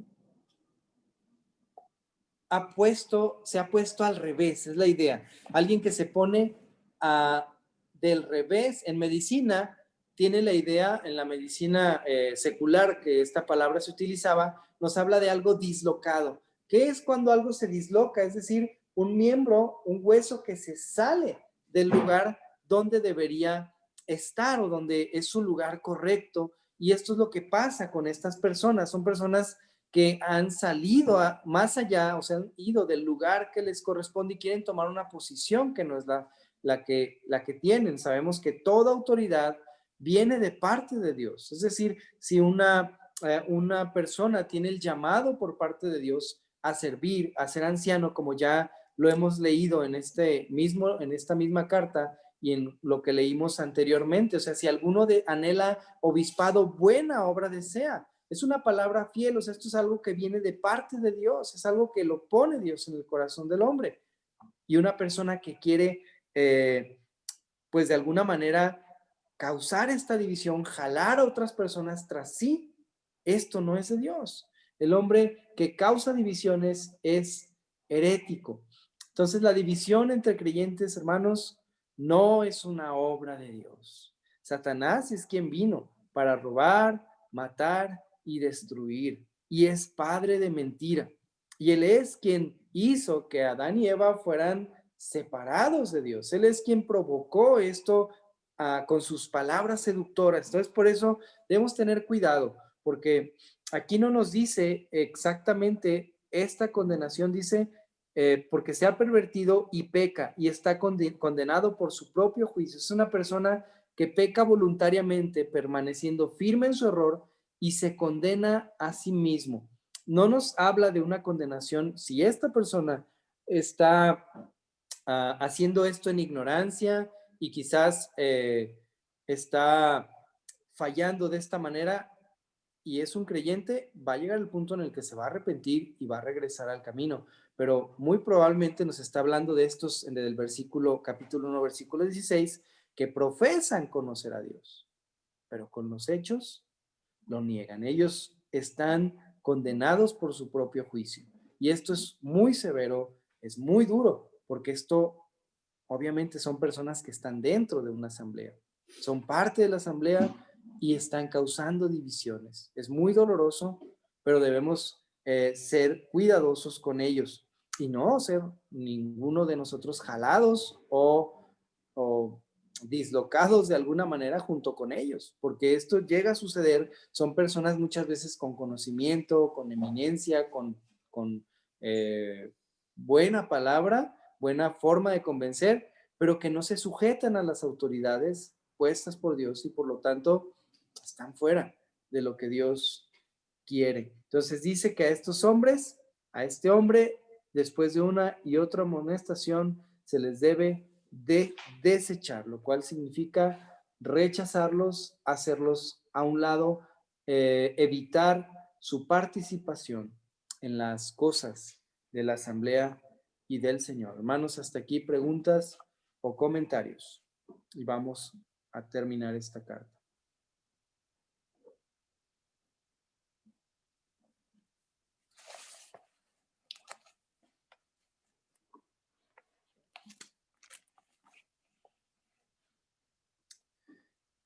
se ha puesto al revés, es la idea. Alguien que se pone del revés en medicina, tiene la idea, en la medicina secular, que esta palabra se utilizaba, nos habla de algo dislocado. ¿Qué es cuando algo se disloca? Es decir, un miembro, un hueso que se sale del lugar donde debería estar o donde es su lugar correcto. Y esto es lo que pasa con estas personas. Son personas que han salido más allá, o sea, han ido del lugar que les corresponde y quieren tomar una posición que no es la que tienen. Sabemos que toda autoridad viene de parte de Dios. Es decir, si una persona tiene el llamado por parte de Dios a servir, a ser anciano, como ya lo hemos leído en esta misma carta y en lo que leímos anteriormente. O sea, si alguno anhela obispado, buena obra desea. Es una palabra fiel, o sea, esto es algo que viene de parte de Dios, es algo que lo pone Dios en el corazón del hombre. Y una persona que quiere, pues de alguna manera, causar esta división, jalar a otras personas tras sí, esto no es de Dios. El hombre que causa divisiones es herético. Entonces, la división entre creyentes, hermanos, no es una obra de Dios. Satanás es quien vino para robar, matar y destruir. Y es padre de mentira. Y él es quien hizo que Adán y Eva fueran separados de Dios. Él es quien provocó esto con sus palabras seductoras. Entonces, por eso debemos tener cuidado, porque aquí no nos dice exactamente esta condenación, dice, porque se ha pervertido y peca y está condenado por su propio juicio. Es una persona que peca voluntariamente, permaneciendo firme en su error y se condena a sí mismo. No nos habla de una condenación si esta persona está haciendo esto en ignorancia y quizás está fallando de esta manera y es un creyente, va a llegar el punto en el que se va a arrepentir y va a regresar al camino. Pero muy probablemente nos está hablando de estos, del capítulo 1, versículo 16, que profesan conocer a Dios, pero con los hechos lo niegan. Ellos están condenados por su propio juicio. Y esto es muy severo, es muy duro, porque esto obviamente son personas que están dentro de una asamblea, son parte de la asamblea y están causando divisiones. Es muy doloroso, pero debemos ser cuidadosos con ellos y no ser ninguno de nosotros jalados o dislocados de alguna manera junto con ellos, porque esto llega a suceder. Son personas muchas veces con conocimiento, con eminencia, con buena palabra, buena forma de convencer, pero que no se sujetan a las autoridades puestas por Dios y por lo tanto están fuera de lo que Dios quiere. Entonces dice que a estos hombres, a este hombre, después de una y otra amonestación, se les debe de desechar, lo cual significa rechazarlos, hacerlos a un lado, evitar su participación en las cosas de la asamblea y del Señor. Hermanos, hasta aquí preguntas o comentarios y vamos a terminar esta carta.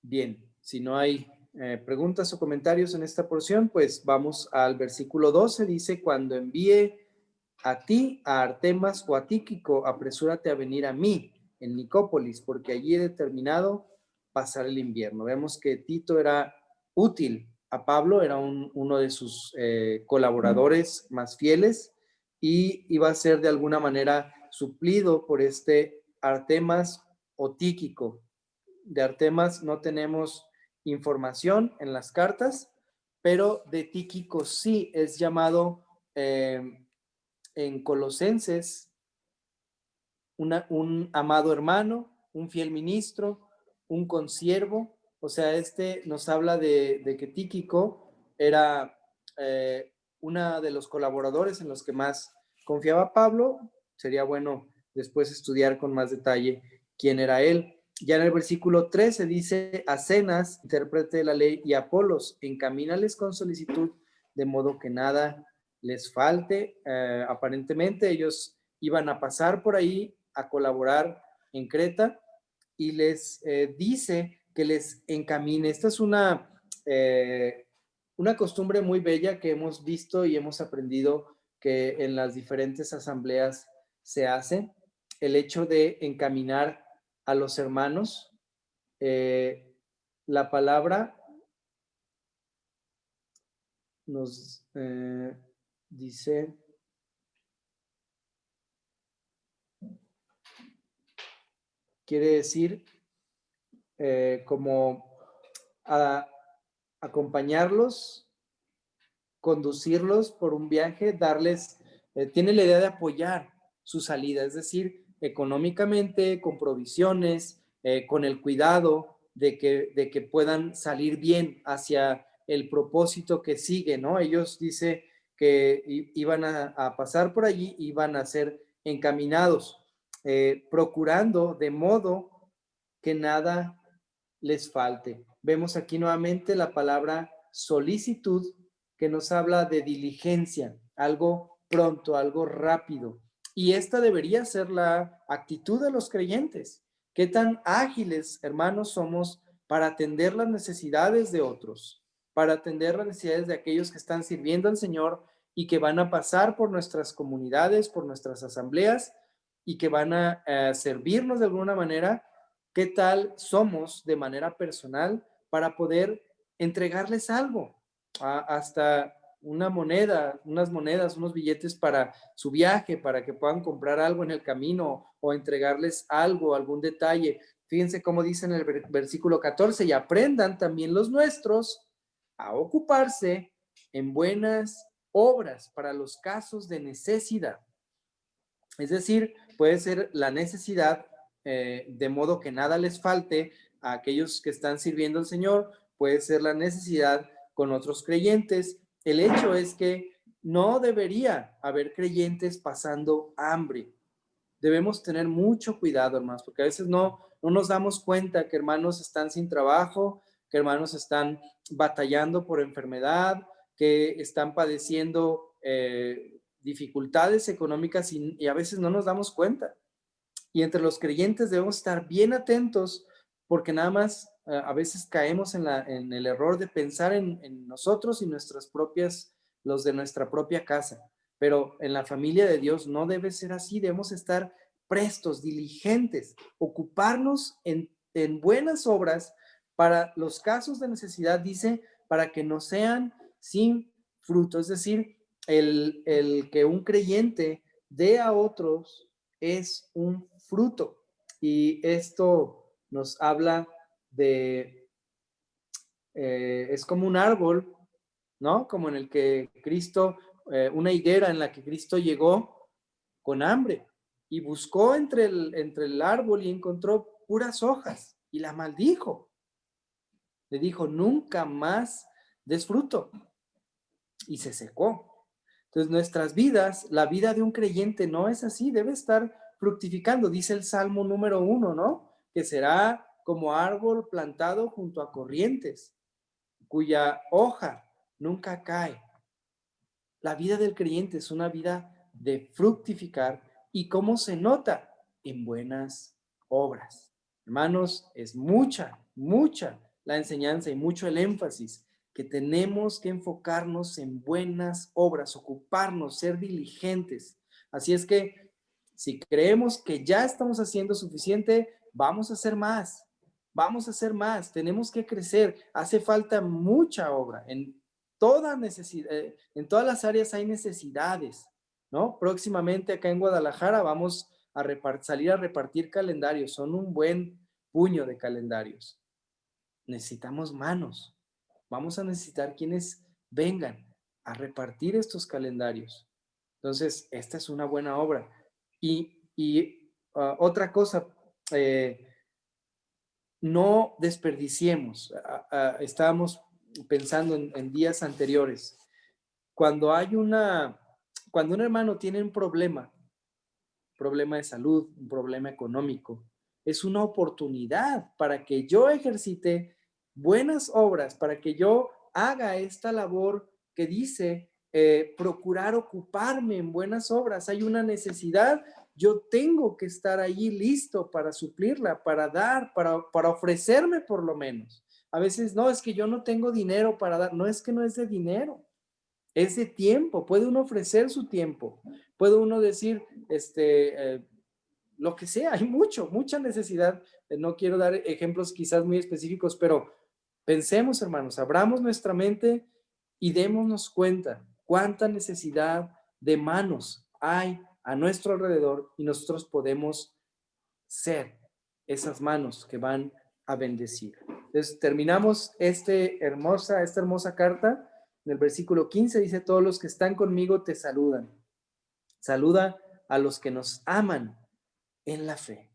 Bien, si no hay preguntas o comentarios en esta porción, pues vamos al versículo 12. Dice, cuando envíe a ti, a Artemas o a Tíquico, apresúrate a venir a mí en Nicópolis, porque allí he determinado pasar el invierno. Vemos que Tito era útil a Pablo, era uno de sus colaboradores más fieles y iba a ser de alguna manera suplido por este Artemas o Tíquico. De Artemas no tenemos información en las cartas, pero de Tíquico sí es llamado en Colosenses un amado hermano, un fiel ministro, un consiervo. O sea, este nos habla de que Tíquico era una de los colaboradores en los que más confiaba Pablo. Sería bueno después estudiar con más detalle quién era él. Ya en el versículo 13 dice, a Zenas, intérprete de la ley, y Apolos, encamínales con solicitud, de modo que nada les falte. Aparentemente ellos iban a pasar por ahí a colaborar en Creta y les dice que les encamine. Esta es una costumbre muy bella que hemos visto y hemos aprendido que en las diferentes asambleas se hace, el hecho de encaminar a los hermanos. La palabra nos dice, quiere decir como a acompañarlos, conducirlos por un viaje, darles, tiene la idea de apoyar su salida, es decir, económicamente, con provisiones, con el cuidado de que puedan salir bien hacia el propósito que sigue, ¿no? Ellos dice que iban a pasar por allí, iban a ser encaminados, procurando de modo que nada les falte. Vemos aquí nuevamente la palabra solicitud, que nos habla de diligencia, algo pronto, algo rápido. Y esta debería ser la actitud de los creyentes. ¿Qué tan ágiles, hermanos, somos para atender las necesidades de otros, para atender las necesidades de aquellos que están sirviendo al Señor y que van a pasar por nuestras comunidades, por nuestras asambleas y que van a servirnos de alguna manera? ¿Qué tal somos de manera personal para poder entregarles algo? Hasta una moneda, unas monedas, unos billetes para su viaje, para que puedan comprar algo en el camino o entregarles algo, algún detalle. Fíjense cómo dice en el versículo 14, y aprendan también los nuestros a ocuparse en buenas obras para los casos de necesidad. Es decir, puede ser la necesidad, de modo que nada les falte a aquellos que están sirviendo al Señor, puede ser la necesidad con otros creyentes. El hecho es que no debería haber creyentes pasando hambre. Debemos tener mucho cuidado, hermanos, porque a veces no nos damos cuenta que hermanos están sin trabajo, que hermanos están batallando por enfermedad, que están padeciendo dificultades económicas y a veces no nos damos cuenta. Y entre los creyentes debemos estar bien atentos porque nada más a veces caemos en el error de pensar en nosotros y nuestras propias, los de nuestra propia casa. Pero en la familia de Dios no debe ser así, debemos estar prestos, diligentes, ocuparnos en buenas obras para los casos de necesidad, dice, para que no sean sin fruto. Es decir, el que un creyente dé a otros es un fruto. Y esto nos habla de, es como un árbol, ¿no? Como en el que Cristo, una higuera en la que Cristo llegó con hambre y buscó entre el árbol y encontró puras hojas y la maldijo. Le dijo, nunca más des fruto. Y se secó. Entonces, nuestras vidas, la vida de un creyente no es así, debe estar fructificando. Dice el Salmo número 1, ¿no? Que será como árbol plantado junto a corrientes, cuya hoja nunca cae. La vida del creyente es una vida de fructificar. ¿Y cómo se nota? En buenas obras. Hermanos, es mucha la enseñanza y mucho el énfasis que tenemos que enfocarnos en buenas obras, ocuparnos, ser diligentes. Así es que si creemos que ya estamos haciendo suficiente, vamos a hacer más. vamos a hacer más, tenemos que crecer, hace falta mucha obra, en toda necesidad, en todas las áreas hay necesidades, ¿no? Próximamente acá en Guadalajara vamos a salir a repartir calendarios, son un buen puño de calendarios. Necesitamos manos, vamos a necesitar quienes vengan a repartir estos calendarios. Entonces, esta es una buena obra. Otra cosa, no desperdiciemos. Estábamos pensando en días anteriores. Cuando cuando un hermano tiene un problema de salud, un problema económico, es una oportunidad para que yo ejercite buenas obras, para que yo haga esta labor que dice procurar ocuparme en buenas obras. Hay una necesidad, yo tengo que estar allí listo para suplirla, para dar, para ofrecerme por lo menos. A veces, no, es que yo no tengo dinero para dar. No, es que no es de dinero, es de tiempo. Puede uno ofrecer su tiempo, puede uno decir, lo que sea. Hay mucha necesidad. No quiero dar ejemplos quizás muy específicos, pero pensemos, hermanos, abramos nuestra mente y démonos cuenta cuánta necesidad de manos hay a nuestro alrededor, y nosotros podemos ser esas manos que van a bendecir. Entonces, terminamos esta hermosa carta. En el versículo 15 dice: todos los que están conmigo te saludan. Saluda a los que nos aman en la fe.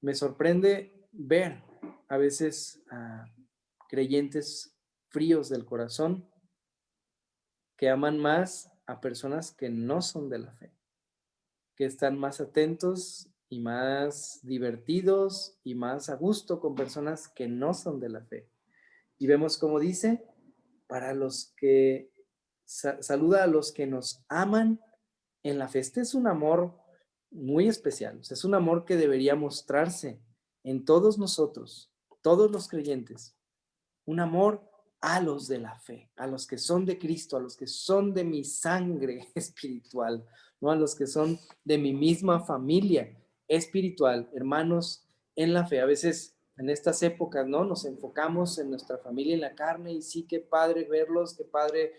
Me sorprende ver a veces a creyentes fríos del corazón que aman más a personas que no son de la fe, que están más atentos y más divertidos y más a gusto con personas que no son de la fe. Y vemos como dice, para los que saluda a los que nos aman en la fe. Este es un amor muy especial, o sea, es un amor que debería mostrarse en todos nosotros, todos los creyentes, un amor a los de la fe, a los que son de Cristo, a los que son de mi sangre espiritual, ¿no? A los que son de mi misma familia espiritual, hermanos en la fe. A veces en estas épocas, ¿no? Nos enfocamos en nuestra familia en la carne, y sí, qué padre verlos, qué padre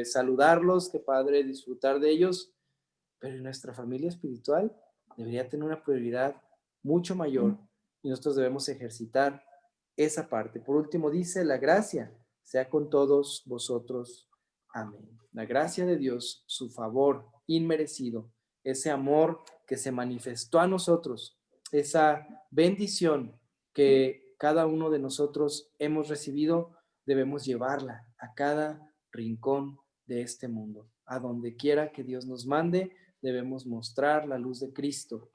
saludarlos, qué padre disfrutar de ellos, pero en nuestra familia espiritual debería tener una prioridad mucho mayor, y nosotros debemos ejercitar esa parte. Por último dice: la gracia sea con todos vosotros. Amén. La gracia de Dios, su favor inmerecido, ese amor que se manifestó a nosotros, esa bendición que cada uno de nosotros hemos recibido, debemos llevarla a cada rincón de este mundo. A donde quiera que Dios nos mande, debemos mostrar la luz de Cristo.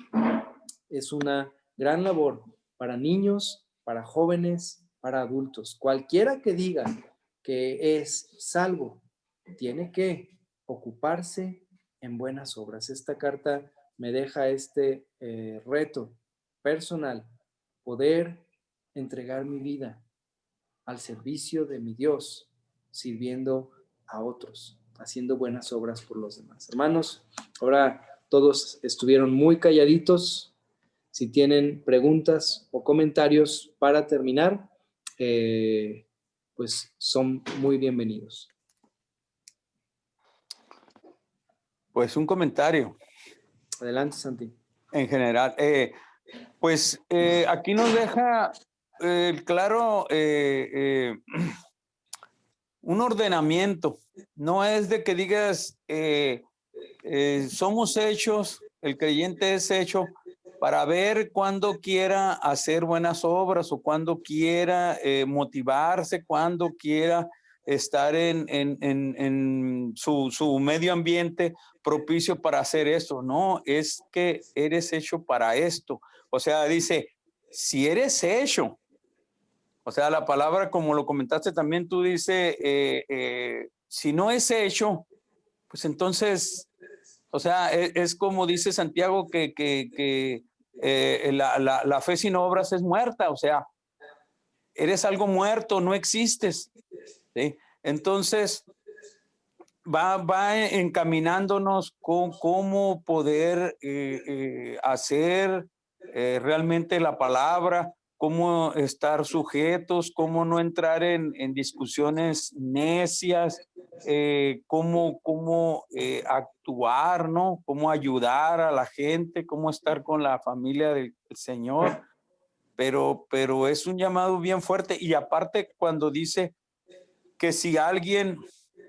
Es una gran labor para niños, para jóvenes, para adultos. Cualquiera que diga que es salvo, tiene que ocuparse en buenas obras. Esta carta me deja este reto personal: poder entregar mi vida al servicio de mi Dios, sirviendo a otros, haciendo buenas obras por los demás. Hermanos, ahora todos estuvieron muy calladitos. Si tienen preguntas o comentarios para terminar, pues son muy bienvenidos. Pues un comentario. Adelante, Santi. En general, aquí nos deja claro un ordenamiento. No es de que digas somos hechos, el creyente es hecho para ver cuándo quiera hacer buenas obras, o cuándo quiera motivarse, cuándo quiera estar en su medio ambiente propicio para hacer eso. No, es que eres hecho para esto. O sea, dice, si eres hecho, o sea, la palabra, como lo comentaste también tú, dice, si no es hecho, pues entonces, o sea, es como dice Santiago que la fe sin obras es muerta. O sea, eres algo muerto, no existes, ¿sí? Entonces, va encaminándonos con cómo poder hacer realmente la palabra, cómo estar sujetos, cómo no entrar en discusiones necias, cómo actuar, ¿no? Cómo ayudar a la gente, cómo estar con la familia del Señor. Pero es un llamado bien fuerte. Y aparte, cuando dice que si alguien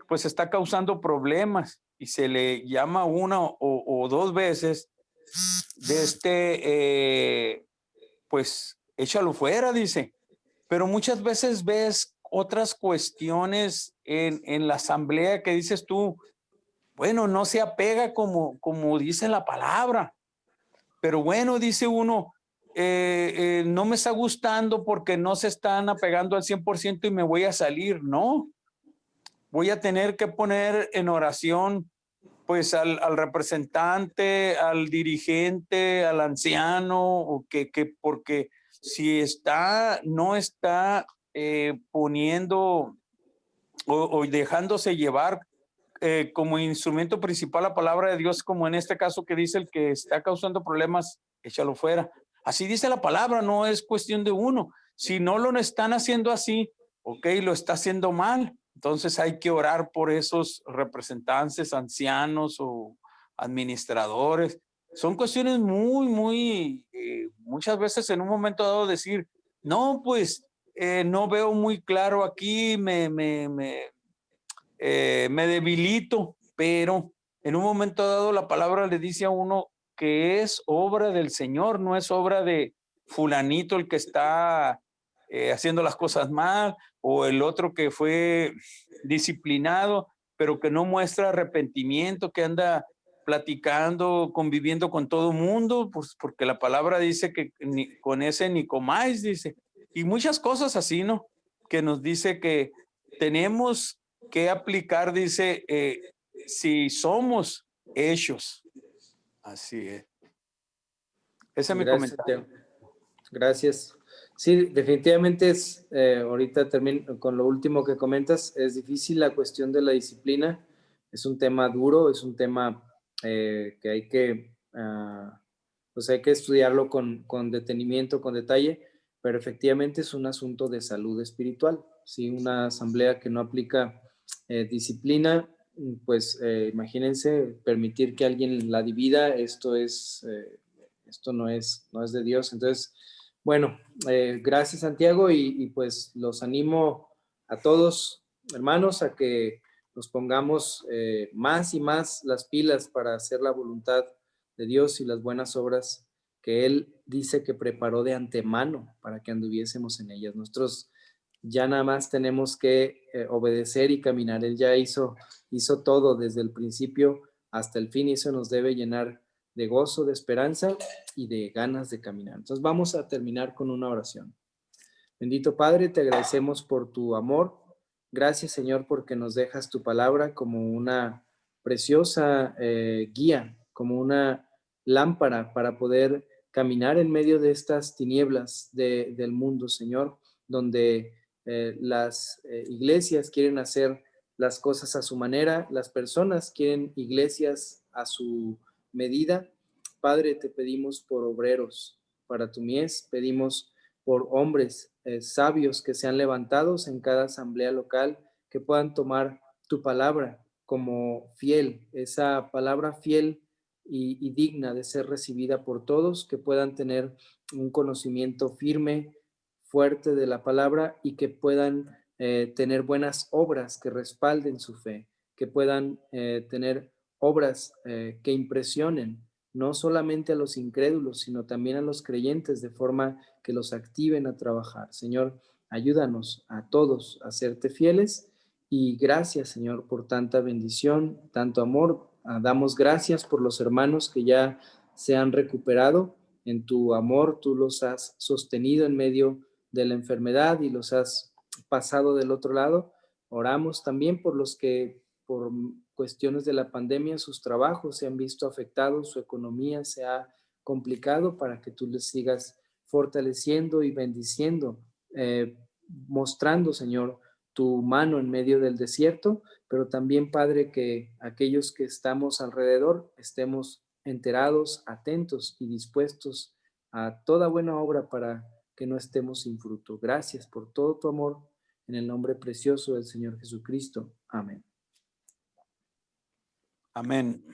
pues está causando problemas y se le llama una o dos veces, pues échalo fuera, dice. Pero muchas veces ves otras cuestiones en la asamblea que dices tú, bueno, no se apega como dice la palabra, pero bueno, dice uno, no me está gustando porque no se están apegando al 100% y me voy a salir. No, voy a tener que poner en oración pues al representante, al dirigente, al anciano, o porque si no está poniendo o dejándose llevar como instrumento principal la palabra de Dios, como en este caso que dice el que está causando problemas, échalo fuera. Así dice la palabra, no es cuestión de uno. Si no lo están haciendo así, ok, lo está haciendo mal. Entonces hay que orar por esos representantes, ancianos o administradores. Son cuestiones muchas veces en un momento dado decir, no, pues no veo muy claro aquí, me debilito, pero en un momento dado la palabra le dice a uno que es obra del Señor, no es obra de fulanito el que está haciendo las cosas mal o el otro que fue disciplinado, pero que no muestra arrepentimiento, que anda platicando, conviviendo con todo mundo, pues porque la palabra dice que con ese ni comáis, dice, y muchas cosas así, ¿no? Que nos dice que tenemos que aplicar, dice, si somos hechos. Así es. Ese es mi Gracias, comentario. Santiago. Gracias. Sí, definitivamente es, ahorita termino con lo último que comentas, es difícil la cuestión de la disciplina, es un tema duro, es un tema que hay que, pues hay que estudiarlo con detenimiento, con detalle, pero efectivamente es un asunto de salud espiritual. Si una asamblea que no aplica disciplina, pues imagínense permitir que alguien la divida, esto no es de Dios. Entonces, bueno, gracias Santiago y pues los animo a todos, hermanos, a que nos pongamos más y más las pilas para hacer la voluntad de Dios y las buenas obras que Él dice que preparó de antemano para que anduviésemos en ellas. Nosotros ya nada más tenemos que obedecer y caminar. Él ya hizo todo desde el principio hasta el fin y eso nos debe llenar de gozo, de esperanza y de ganas de caminar. Entonces vamos a terminar con una oración. Bendito Padre, te agradecemos por tu amor. Gracias, Señor, porque nos dejas tu palabra como una preciosa guía, como una lámpara para poder caminar en medio de estas tinieblas del mundo, Señor, donde las iglesias quieren hacer las cosas a su manera, las personas quieren iglesias a su medida. Padre, te pedimos por obreros para tu mies, pedimos por hombres sabios que sean levantados en cada asamblea local, que puedan tomar tu palabra como fiel, esa palabra fiel y digna de ser recibida por todos, que puedan tener un conocimiento firme, fuerte de la palabra y que puedan tener buenas obras que respalden su fe, que puedan tener obras que impresionen no solamente a los incrédulos, sino también a los creyentes, de forma que los activen a trabajar. Señor, ayúdanos a todos a serte fieles y gracias, Señor, por tanta bendición, tanto amor. Damos gracias por los hermanos que ya se han recuperado. En tu amor, tú los has sostenido en medio de la enfermedad y los has pasado del otro lado. Oramos también por los que por cuestiones de la pandemia sus trabajos se han visto afectados, su economía se ha complicado, para que tú les sigas fortaleciendo y bendiciendo, mostrando, Señor, tu mano en medio del desierto, pero también, Padre, que aquellos que estamos alrededor estemos enterados, atentos y dispuestos a toda buena obra para que no estemos sin fruto. Gracias por todo tu amor, en el nombre precioso del Señor Jesucristo. Amén. Amén.